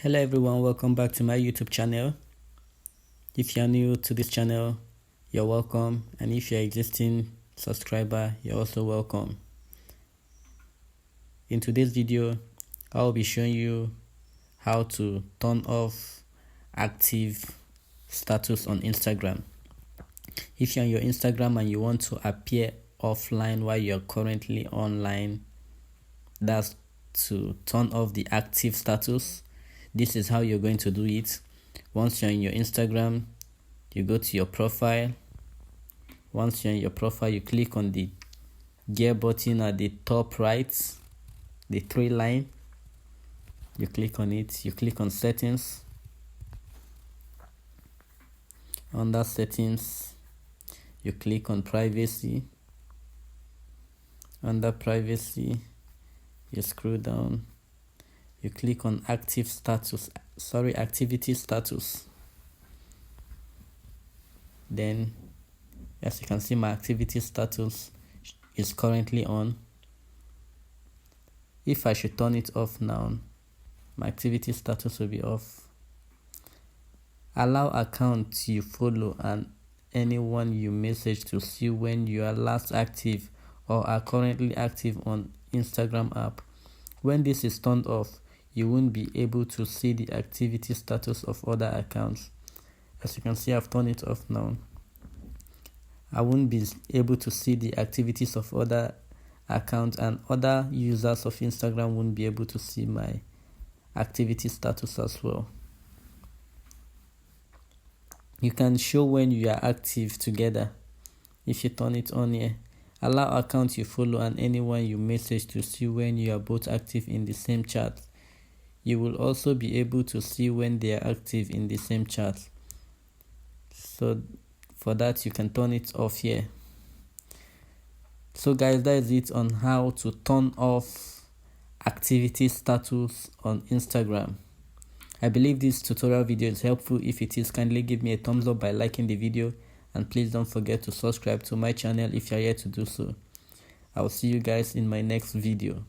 Hello everyone, welcome back to my YouTube channel. If you're new to this channel, you're welcome, and if you're an existing subscriber, you're also welcome. In today's video, I'll be showing you how to turn off active status on Instagram. If you're on your Instagram and you want to appear offline while you're currently online, that's to turn off the active status. This is how you're going to do it. Once you're in your Instagram, you go to your profile. Once you're in your profile, you click on the gear button at the top right, the three line. You click on it. You click on settings. Under settings, you click on privacy. Under privacy, you scroll down. You click on activity status. Then, as you can see, my activity status is currently on. If I should turn it off now, my activity status will be off. Allow accounts you follow and anyone you message to see when you are last active or are currently active on Instagram app. When this is turned off, you won't be able to see the activity status of other accounts. As you can see, I've turned it off now. I won't be able to see the activities of other accounts, and other users of Instagram won't be able to see my activity status as well. You can show when you are active together if you turn it on here. Allow accounts you follow and anyone you message to see when you are both active in the same chat. You will also be able to see when they are active in the same chat. So for that, you can turn it off here. So guys, that is it on how to turn off activity status on Instagram. I believe this tutorial video is helpful. If it is, kindly give me a thumbs up by liking the video, and please don't forget to subscribe to my channel if you are yet to do so. I will see you guys in my next video.